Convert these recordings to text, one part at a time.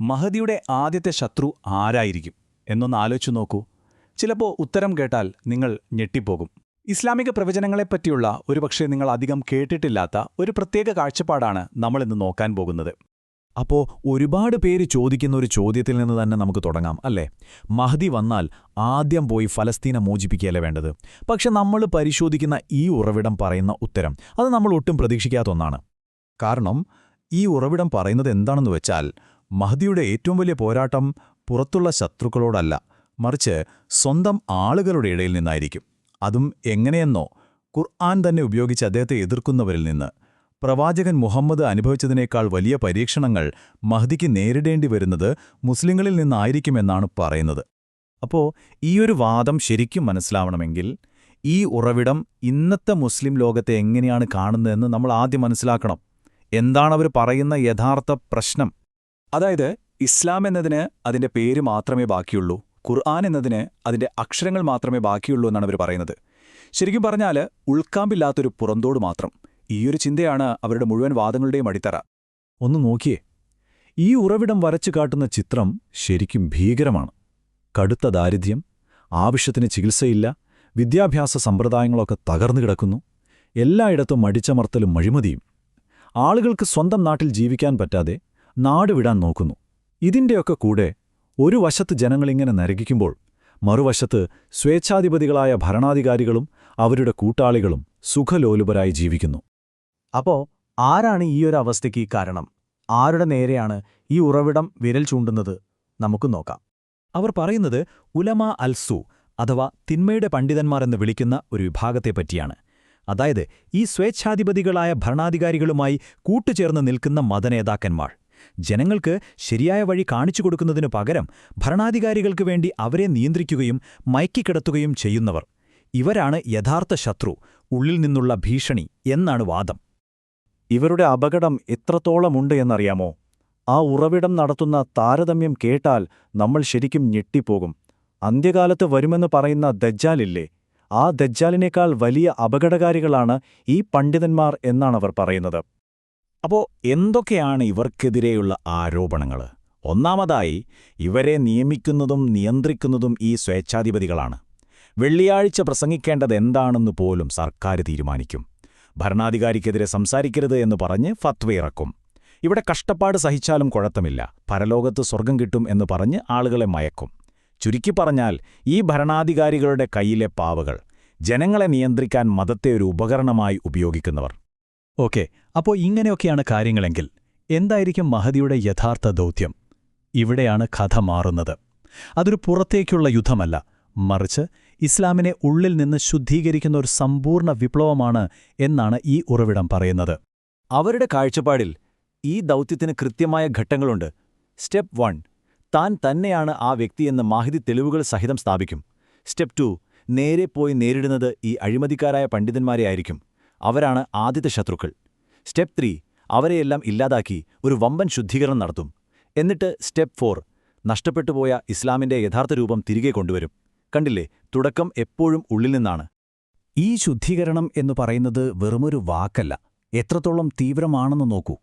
മഹദിയുടെ ആദ്യത്തെ ശത്രു ആരായിരിക്കും എന്നൊന്ന് ആലോചിച്ചു നോക്കൂ. ചിലപ്പോൾ ഉത്തരം കേട്ടാൽ നിങ്ങൾ ഞെട്ടിപ്പോകും. ഇസ്ലാമിക പ്രവചനങ്ങളെപ്പറ്റിയുള്ള ഒരുപക്ഷെ നിങ്ങൾ അധികം കേട്ടിട്ടില്ലാത്ത ഒരു പ്രത്യേക കാഴ്ചപ്പാടാണ് നമ്മളിന്ന് നോക്കാൻ പോകുന്നത്. അപ്പോൾ ഒരുപാട് പേര് ചോദിക്കുന്ന ഒരു ചോദ്യത്തിൽ നിന്ന് തന്നെ നമുക്ക് തുടങ്ങാം, അല്ലേ? മഹ്ദി വന്നാൽ ആദ്യം പോയി ഫലസ്തീനെ മോചിപ്പിക്കുകയല്ലേ വേണ്ടത്? പക്ഷെ നമ്മൾ പരിശോധിക്കുന്ന ഈ ഉറവിടം പറയുന്ന ഉത്തരം അത് നമ്മൾ ഒട്ടും പ്രതീക്ഷിക്കാത്ത ഒന്നാണ്. കാരണം ഈ ഉറവിടം പറയുന്നത് എന്താണെന്ന് വെച്ചാൽ, മഹ്ദിയുടെ ഏറ്റവും വലിയ പോരാട്ടം പുറത്തുള്ള ശത്രുക്കളോടല്ല, മറിച്ച് സ്വന്തം ആളുകളുടെ ഇടയിൽ നിന്നായിരിക്കും. അതും എങ്ങനെയെന്നോ, ഖുർആൻ തന്നെ ഉപയോഗിച്ച് അദ്ദേഹത്തെ എതിർക്കുന്നവരിൽ നിന്ന്. പ്രവാചകൻ മുഹമ്മദ് അനുഭവിച്ചതിനേക്കാൾ വലിയ പരീക്ഷണങ്ങൾ മഹ്ദിക്ക് നേരിടേണ്ടി വരുന്നത് മുസ്ലിങ്ങളിൽ നിന്നായിരിക്കുമെന്നാണ് പറയുന്നത്. അപ്പോൾ ഈയൊരു വാദം ശരിക്കും മനസ്സിലാവണമെങ്കിൽ ഈ ഉറവിടം ഇന്നത്തെ മുസ്ലിം ലോകത്തെ എങ്ങനെയാണ് കാണുന്നതെന്ന് നമ്മൾ ആദ്യം മനസ്സിലാക്കണം. എന്താണവർ പറയുന്ന യഥാർത്ഥ പ്രശ്നം? അതായത്, ഇസ്ലാം എന്നതിന് അതിന്റെ പേര് മാത്രമേ ബാക്കിയുള്ളൂ, ഖുർആൻ എന്നതിന് അതിന്റെ അക്ഷരങ്ങൾ മാത്രമേ ബാക്കിയുള്ളൂ എന്നാണ് അവർ പറയുന്നത്. ശരിക്കും പറഞ്ഞാൽ ഉൾക്കാമ്പില്ലാത്തൊരു പുറന്തോട് മാത്രം. ഈയൊരു ചിന്തയാണ് അവരുടെ മുഴുവൻ വാദങ്ങളുടെയും അടിത്തറ. ഒന്ന് നോക്കിയേ, ഈ ഉറവിടം വരച്ചു കാട്ടുന്ന ചിത്രം ശരിക്കും ഭീകരമാണ്. കടുത്ത ദാരിദ്ര്യം, ആവശ്യത്തിന് ചികിത്സയില്ല, വിദ്യാഭ്യാസ സമ്പ്രദായങ്ങളൊക്കെ തകർന്നു കിടക്കുന്നു, എല്ലായിടത്തും അടിച്ചമർത്തലും അഴിമതിയും. ആളുകൾക്ക് സ്വന്തം നാട്ടിൽ ജീവിക്കാൻ പറ്റാതെ നാട് വിടാൻ നോക്കുന്നു. ഇതിൻ്റെയൊക്കെ കൂടെ ഒരു വശത്ത് ജനങ്ങളിങ്ങനെ നരകിക്കുമ്പോൾ മറുവശത്ത് സ്വേച്ഛാധിപതികളായ ഭരണാധികാരികളും അവരുടെ കൂട്ടാളികളും സുഖലോലുപരായി ജീവിക്കുന്നു. അപ്പോൾ ആരാണ് ഈയൊരു അവസ്ഥയ്ക്ക് കാരണം? ആരുടെ നേരെയാണ് ഈ ഉറവിടം വിരൽ ചൂണ്ടുന്നത്? നമുക്ക് നോക്കാം. അവർ പറയുന്നത് ഉലമാ അൽസു അഥവാ തിന്മയുടെ പണ്ഡിതന്മാർ എന്ന് വിളിക്കുന്ന ഒരു വിഭാഗത്തെപ്പറ്റിയാണ്. അതായത് ഈ സ്വേച്ഛാധിപതികളായ ഭരണാധികാരികളുമായി കൂട്ടുചേർന്ന് നിൽക്കുന്ന മതനേതാക്കന്മാർ. ജനങ്ങൾക്ക് ശരിയായ വഴി കാണിച്ചു കൊടുക്കുന്നതിനു പകരം ഭരണാധികാരികൾക്ക് വേണ്ടി അവരെ നിയന്ത്രിക്കുകയും മയക്കിക്കിടത്തുകയും ചെയ്യുന്നവർ. ഇവരാണ് യഥാർത്ഥ ശത്രു, ഉള്ളിൽ നിന്നുള്ള ഭീഷണി എന്നാണ് വാദം. ഇവരുടെ അപകടം എത്രത്തോളമുണ്ട് എന്നറിയാമോ? ആ ഉറവിടം നടത്തുന്ന താരതമ്യം കേട്ടാൽ നമ്മൾ ശരിക്കും ഞെട്ടിപ്പോകും. അന്ത്യകാലത്ത് വരുമെന്ന് പറയുന്ന ദജ്ജാലില്ലേ, ആ ദജ്ജാലിനേക്കാൾ വലിയ അപകടകാരികളാണ് ഈ പണ്ഡിതന്മാർ എന്നാണവർ പറയുന്നത്. അപ്പോൾ എന്തൊക്കെയാണ് ഇവർക്കെതിരെയുള്ള ആരോപണങ്ങൾ? ഒന്നാമതായി, ഇവരെ നിയമിക്കുന്നതും നിയന്ത്രിക്കുന്നതും ഈ സ്വേച്ഛാധിപതികളാണ്. വെള്ളിയാഴ്ച പ്രസംഗിക്കേണ്ടത് എന്താണെന്ന് പോലും സർക്കാർ തീരുമാനിക്കും. ഭരണാധികാരിക്കെതിരെ സംസാരിക്കരുത് എന്ന് പറഞ്ഞ് ഫത്വ ഇറക്കും. ഇവിടെ കഷ്ടപ്പാട് സഹിച്ചാലും കുഴപ്പമില്ല, പരലോകത്ത് സ്വർഗം കിട്ടും എന്ന് പറഞ്ഞ് ആളുകളെ മയക്കും. ചുരുക്കിപ്പറഞ്ഞാൽ, ഈ ഭരണാധികാരികളുടെ കയ്യിലെ പാവകൾ, ജനങ്ങളെ നിയന്ത്രിക്കാൻ മതത്തെ ഒരു ഉപകരണമായി ഉപയോഗിക്കുന്നവർ. ഓക്കെ, അപ്പോൾ ഇങ്ങനെയൊക്കെയാണ് കാര്യങ്ങളെങ്കിൽ എന്തായിരിക്കും മഹദിയുടെ യഥാർത്ഥ ദൗത്യം? ഇവിടെയാണ് കഥ മാറുന്നത്. അതൊരു പുറത്തേക്കുള്ള യുദ്ധമല്ല, മറിച്ച് ഇസ്ലാമിനെ ഉള്ളിൽ നിന്ന് ശുദ്ധീകരിക്കുന്ന ഒരു സമ്പൂർണ്ണ വിപ്ലവമാണ് എന്നാണ് ഈ ഉറവിടം പറയുന്നത്. അവരുടെ കാഴ്ചപ്പാടിൽ ഈ ദൗത്യത്തിന് കൃത്യമായ ഘട്ടങ്ങളുണ്ട്. സ്റ്റെപ്പ് 1, താൻ തന്നെയാണ് ആ വ്യക്തിയെന്ന് മഹ്ദി തെളിവുകൾ സഹിതം സ്ഥാപിക്കും. സ്റ്റെപ്പ് 2, നേരെ പോയി നേരിടുന്നത് ഈ അഴിമതിക്കാരായ പണ്ഡിതന്മാരെ ആയിരിക്കും. അവരാണ് ആദ്യത്തെ ശത്രുക്കൾ. സ്റ്റെപ്പ് 3, അവരെയെല്ലാം ഇല്ലാതാക്കി ഒരു വമ്പൻ ശുദ്ധീകരണം നടത്തും. എന്നിട്ട് സ്റ്റെപ്പ് 4, നഷ്ടപ്പെട്ടുപോയ ഇസ്ലാമിന്റെ യഥാർത്ഥ രൂപം തിരികെ കൊണ്ടുവരും. കണ്ടില്ലേ, തുടക്കം എപ്പോഴും ഉള്ളിൽ നിന്നാണ്. ഈ ശുദ്ധീകരണം എന്ന് പറയുന്നത് വെറുമൊരു വാക്കല്ല, എത്രത്തോളം തീവ്രമാണെന്ന് നോക്കൂ.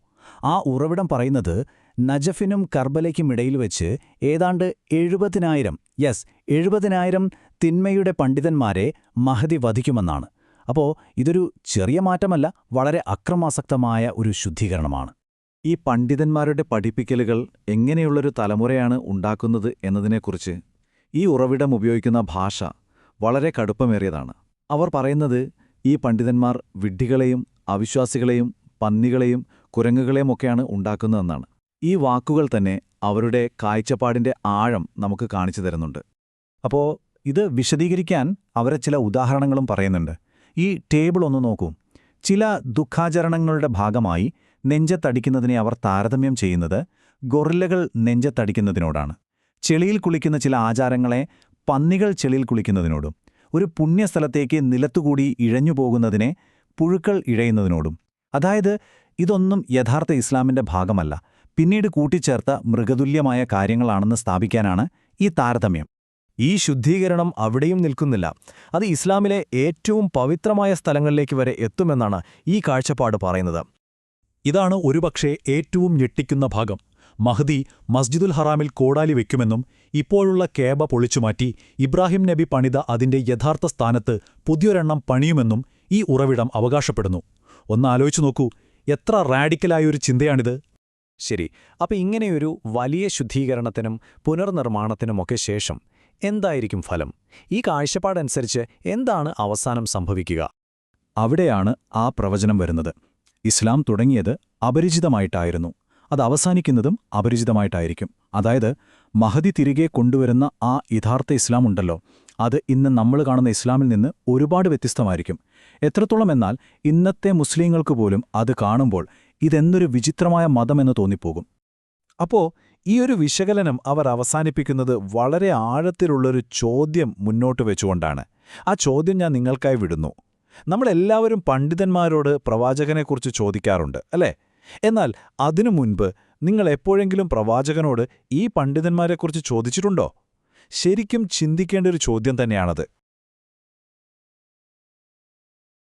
ആ ഉറവിടം പറയുന്നത് നജഫിനും കർബലയ്ക്കും ഇടയിൽ വെച്ച് ഏതാണ്ട് 70,000 തിന്മയുടെ പണ്ഡിതന്മാരെ മഹദി വധിക്കുമെന്നാണ്. അപ്പോൾ ഇതൊരു ചെറിയ മാറ്റമല്ല, വളരെ അക്രമാസക്തമായ ഒരു ശുദ്ധീകരണമാണ്. ഈ പണ്ഡിതന്മാരുടെ പഠിപ്പിക്കലുകൾ എങ്ങനെയുള്ളൊരു തലമുറയാണ് ഉണ്ടാക്കുന്നത് എന്നതിനെക്കുറിച്ച് ഈ ഉറവിടം ഉപയോഗിക്കുന്ന ഭാഷ വളരെ കടുപ്പമേറിയതാണ്. അവർ പറയുന്നത് ഈ പണ്ഡിതന്മാർ വിഡ്ഢികളെയും അവിശ്വാസികളെയും പന്നികളെയും കുരങ്ങുകളെയുമൊക്കെയാണ് ഉണ്ടാക്കുന്നതെന്നാണ്. ഈ വാക്കുകൾ തന്നെ അവരുടെ കാഴ്ചപ്പാടിന്റെ ആഴം നമുക്ക് കാണിച്ചു തരുന്നുണ്ട്. അപ്പോൾ ഇത് വിശദീകരിക്കാൻ അവരെ ചില ഉദാഹരണങ്ങളും പറയുന്നുണ്ട്. ഈ ടേബിൾ ഒന്ന് നോക്കൂ. ചില ദുഃഖാചരണങ്ങളുടെ ഭാഗമായി നെഞ്ചത്തടിക്കുന്നതിനെ അവർ താരതമ്യം ചെയ്യുന്നത് ഗൊറില്ലകൾ നെഞ്ചത്തടിക്കുന്നതിനോടാണ്. ചെളിയിൽ കുളിക്കുന്ന ചില ആചാരങ്ങളെ പന്നികൾ ചെളിയിൽ കുളിക്കുന്നതിനോടും, ഒരു പുണ്യസ്ഥലത്തേക്ക് നിലത്തുകൂടി ഇഴഞ്ഞുപോകുന്നതിനെ പുഴുക്കൾ ഇഴയുന്നതിനോടും. അതായത് ഇതൊന്നും യഥാർത്ഥ ഇസ്ലാമിന്റെ ഭാഗമല്ല, പിന്നീട് കൂട്ടിച്ചേർത്ത മൃഗതുല്യമായ കാര്യങ്ങളാണെന്ന് സ്ഥാപിക്കാനാണ് ഈ താരതമ്യം. ഈ ശുദ്ധീകരണം അവിടെയും നിൽക്കുന്നില്ല, അത് ഇസ്ലാമിലെ ഏറ്റവും പവിത്രമായ സ്ഥലങ്ങളിലേക്ക് വരെ എത്തുമെന്നാണ് ഈ കാഴ്ചപ്പാട് പറയുന്നത്. ഇതാണ് ഒരുപക്ഷേ ഏറ്റവും ഞെട്ടിക്കുന്ന ഭാഗം. മഹ്ദി മസ്ജിദുൽ ഹറാമിൽ കോടാലി വയ്ക്കുമെന്നും ഇപ്പോഴുള്ള കേബ പൊളിച്ചുമാറ്റി ഇബ്രാഹിം നബി പണിത അതിന്റെ യഥാർത്ഥ സ്ഥാനത്ത് പുതിയൊരെണ്ണം പണിയുമെന്നും ഈ ഉറവിടം അവകാശപ്പെടുന്നു. ഒന്നാലോചിച്ചു നോക്കൂ, എത്ര റാഡിക്കലായൊരു ചിന്തയാണിത്. ശരി, അപ്പോൾ ഇങ്ങനെയൊരു വലിയ ശുദ്ധീകരണത്തിനും പുനർനിർമ്മാണത്തിനുമൊക്കെ ശേഷം എന്തായിരിക്കും ഫലം? ഈ കാഴ്ചപ്പാടനുസരിച്ച് എന്താണ് അവസാനം സംഭവിക്കുക? അവിടെയാണ് ആ പ്രവചനം വരുന്നത്. ഇസ്ലാം തുടങ്ങിയത് അപരിചിതമായിട്ടായിരുന്നു, അത് അവസാനിക്കുന്നതും അപരിചിതമായിട്ടായിരിക്കും. അതായത് മഹദി തിരികെ കൊണ്ടുവരുന്ന ആ യഥാർത്ഥ ഇസ്ലാം ഉണ്ടല്ലോ, അത് ഇന്ന് നമ്മൾ കാണുന്ന ഇസ്ലാമിൽ നിന്ന് ഒരുപാട് വ്യത്യസ്തമായിരിക്കും. എത്രത്തോളം എന്നാൽ ഇന്നത്തെ മുസ്ലിങ്ങൾക്ക് പോലും അത് കാണുമ്പോൾ ഇതെന്തൊരു വിചിത്രമായ മതമെന്ന് തോന്നിപ്പോകും. അപ്പോ ഈ ഒരു വിശകലനം അവർ അവസാനിപ്പിക്കുന്നത് വളരെ ആഴത്തിലുള്ളൊരു ചോദ്യം മുന്നോട്ട് വെച്ചുകൊണ്ടാണ്. ആ ചോദ്യം ഞാൻ നിങ്ങൾക്കായി വിടുന്നു. നമ്മളെല്ലാവരും പണ്ഡിതന്മാരോട് പ്രവാചകനെക്കുറിച്ച് ചോദിക്കാറുണ്ട്, അല്ലേ? എന്നാൽ അതിനു മുൻപ് നിങ്ങൾ എപ്പോഴെങ്കിലും പ്രവാചകനോട് ഈ പണ്ഡിതന്മാരെക്കുറിച്ച് ചോദിച്ചിട്ടുണ്ടോ? ശരിക്കും ചിന്തിക്കേണ്ട ഒരു ചോദ്യം തന്നെയാണത്.